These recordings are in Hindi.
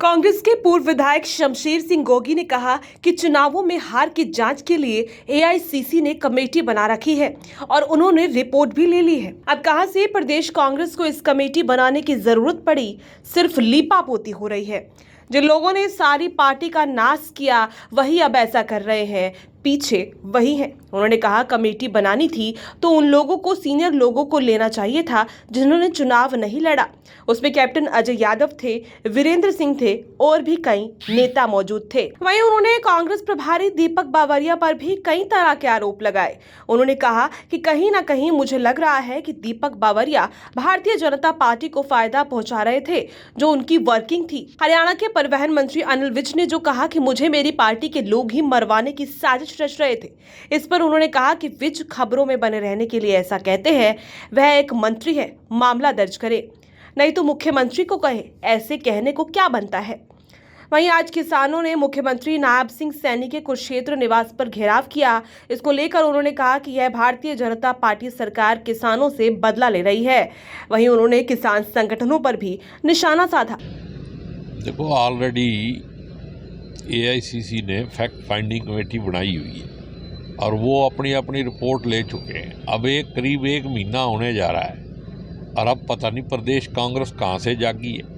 कांग्रेस के पूर्व विधायक शमशेर सिंह गोगी ने कहा कि चुनावों में हार की जांच के लिए एआईसीसी ने कमेटी बना रखी है और उन्होंने रिपोर्ट भी ले ली है। अब कहां से प्रदेश कांग्रेस को इस कमेटी बनाने की जरूरत पड़ी, सिर्फ लीपापोती हो रही है। जिन लोगों ने सारी पार्टी का नाश किया वही अब ऐसा कर रहे हैं, पीछे वही हैं। उन्होंने कहा कमेटी बनानी थी तो उन लोगों को, सीनियर लोगों को लेना चाहिए था जिन्होंने चुनाव नहीं लड़ा। उसमें कैप्टन अजय यादव थे, वीरेंद्र सिंह थे और भी कई नेता मौजूद थे। वहीं उन्होंने कांग्रेस प्रभारी दीपक बावरिया पर भी कई तरह के आरोप लगाए। उन्होंने कहा कि कहीं ना कहीं मुझे लग रहा है कि दीपक बावरिया भारतीय जनता पार्टी को फायदा पहुंचा रहे थे, जो उनकी वर्किंग थी। हरियाणा के परिवहन मंत्री अनिल विज ने जो कहा कि मुझे मेरी पार्टी के लोग ही मरवाने की साजिश रच रहे थे, इस पर उन्होंने कहा कि विज खबरों में बने रहने के लिए ऐसा कहते हैं, वह एक मंत्री है, मामला दर्ज करे, नहीं तो मुख्यमंत्री को कहे, ऐसे कहने को क्या बनता है। वहीं आज किसानों ने मुख्यमंत्री नायब सिंह सैनी के कुरुक्षेत्र निवास पर घेराव किया। इसको लेकर उन्होंने कहा कि यह भारतीय जनता पार्टी सरकार किसानों से बदला ले रही है। वहीं उन्होंने किसान संगठनों पर भी निशाना साधा। देखो, ऑलरेडी एआईसीसी ने फैक्ट फाइंडिंग कमेटी बनाई हुई है और वो अपनी अपनी रिपोर्ट ले चुके हैं। अब करीब एक महीना होने जा रहा है और अब पता नहीं प्रदेश कांग्रेस कहाँ से जागी है।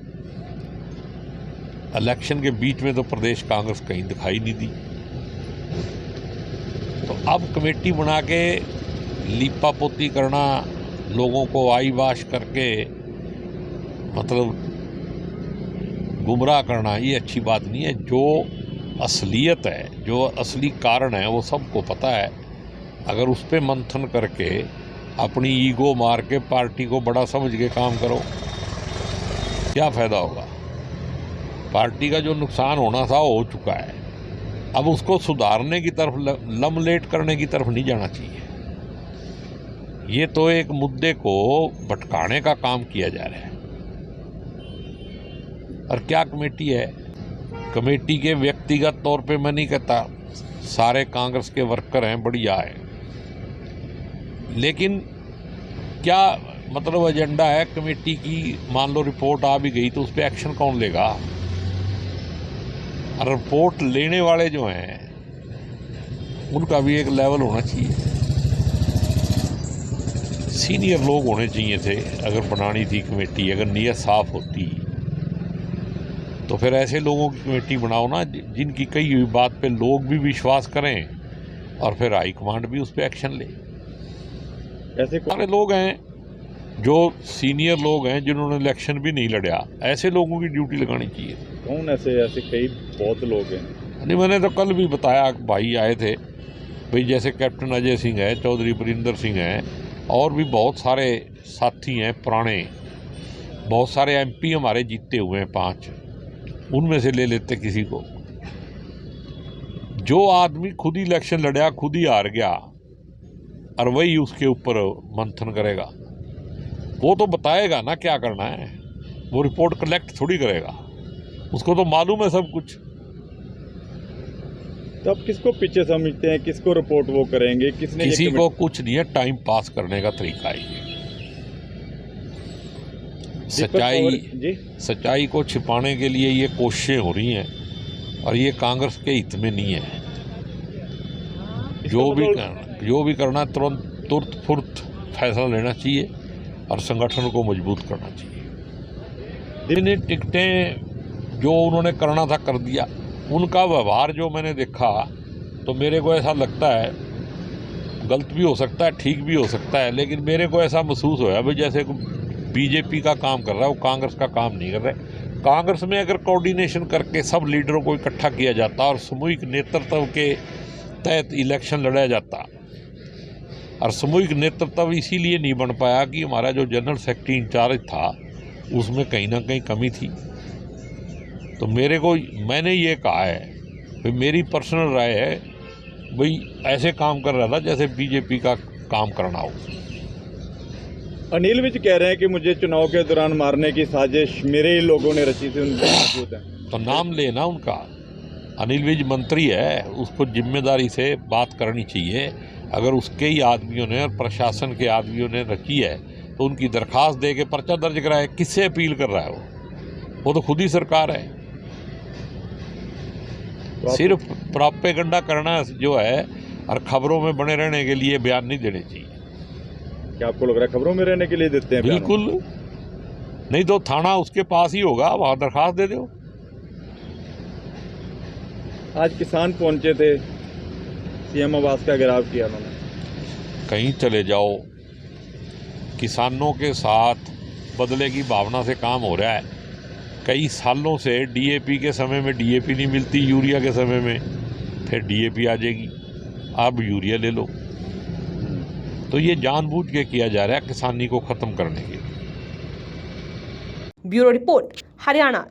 इलेक्शन के बीच में तो प्रदेश कांग्रेस कहीं दिखाई नहीं दी, तो अब कमेटी बना के लीपापोती करना, लोगों को आई वाश करके मतलब गुमराह करना, ये अच्छी बात नहीं है। जो असलियत है, जो असली कारण है, वो सबको पता है। अगर उस पर मंथन करके अपनी ईगो मार के पार्टी को बड़ा समझ के काम करो, क्या फ़ायदा होगा। पार्टी का जो नुकसान होना था हो चुका है। अब उसको सुधारने की तरफ, लमलेट करने की तरफ नहीं जाना चाहिए। ये तो एक मुद्दे को भटकाने का काम किया जा रहा है। और क्या कमेटी है? कमेटी के व्यक्तिगत तौर पे मैं नहीं कहता, सारे कांग्रेस के वर्कर हैं, बढ़िया है, लेकिन क्या मतलब एजेंडा है कमेटी की? मान लो रिपोर्ट आ भी गई तो उस पर एक्शन कौन लेगा? और रिपोर्ट लेने वाले जो हैं उनका भी एक लेवल होना चाहिए। सीनियर लोग होने चाहिए थे अगर बनानी थी कमेटी। अगर नीयत साफ होती तो फिर ऐसे लोगों की कमेटी बनाओ ना, जिनकी कही हुई बात पे लोग भी विश्वास करें और फिर हाईकमांड भी उस पर एक्शन ले। ऐसे सारे लोग हैं जो सीनियर लोग हैं जिन्होंने इलेक्शन भी नहीं लड़ा, ऐसे लोगों की ड्यूटी लगानी चाहिए। कौन ऐसे कई बहुत लोग हैं? नहीं, मैंने तो कल भी बताया, भाई आए थे भाई, जैसे कैप्टन अजय सिंह है, चौधरी वीरेंद्र सिंह हैं, और भी बहुत सारे साथी हैं पुराने। बहुत सारे एमपी हमारे जीते हुए हैं 5, उनमें से ले लेते किसी को। जो आदमी खुद ही इलेक्शन लड़ा, खुद ही हार गया, और वही उसके ऊपर मंथन करेगा, वो तो बताएगा ना क्या करना है। वो रिपोर्ट कलेक्ट थोड़ी करेगा, उसको तो मालूम है सब कुछ। तो अब किसको पीछे समझते हैं, किसको रिपोर्ट वो करेंगे? किसी को कुछ नहीं है, टाइम पास करने का तरीका है। सच्चाई को छिपाने के लिए ये कोशिशें हो रही हैं और ये कांग्रेस के हित में नहीं है। जो भी करना तुरंत फुर्त फैसला लेना चाहिए और संगठन को मजबूत करना चाहिए। टिकटें जो उन्होंने करना था कर दिया। उनका व्यवहार जो मैंने देखा तो मेरे को ऐसा लगता है, गलत भी हो सकता है, ठीक भी हो सकता है, लेकिन मेरे को ऐसा महसूस होया भाई जैसे बीजेपी का काम कर रहा है, वो कांग्रेस का काम नहीं कर रहे। कांग्रेस में अगर कोऑर्डिनेशन करके सब लीडरों को इकट्ठा किया जाता और सामूहिक नेतृत्व के तहत इलेक्शन लड़ा जाता, और सामूहिक नेतृत्व इसीलिए नहीं बन पाया कि हमारा जो जनरल सेक्रेटरी इंचार्ज था उसमें कहीं ना कहीं कमी थी। तो मैंने ये कहा है भाई, मेरी पर्सनल राय है भाई, ऐसे काम कर रहा था जैसे बीजेपी का काम करना हो। अनिल विज कह रहे हैं कि मुझे चुनाव के दौरान मारने की साजिश मेरे ही लोगों ने रची थी। तो नाम लेना उनका। अनिल विज मंत्री है, उसको जिम्मेदारी से बात करनी चाहिए। अगर उसके ही आदमियों ने और प्रशासन के आदमियों ने रची है तो उनकी दरखास्त दे के पर्चा दर्ज कराए। किससे अपील कर रहा है वो तो खुद ही सरकार है। आप- सिर्फ प्रोपेगेंडा करना जो है और खबरों में बने रहने के लिए बयान नहीं देने चाहिए। क्या आपको लग रहा है खबरों में रहने के लिए देते हैं बयान? बिल्कुल नहीं तो थाना उसके पास ही होगा, वहां दरखास्त दे दो। आज किसान पहुंचे थे, सीएम आवास का घेराव किया उन्होंने। कहीं चले जाओ, किसानों के साथ बदले की भावना से काम हो रहा है। कई सालों से डीएपी के समय में डीएपी नहीं मिलती, यूरिया के समय में फिर डीएपी आ जाएगी, अब यूरिया ले लो। तो ये जानबूझ के किया जा रहा है किसानी को खत्म करने के लिए। Bureau report, Haryana.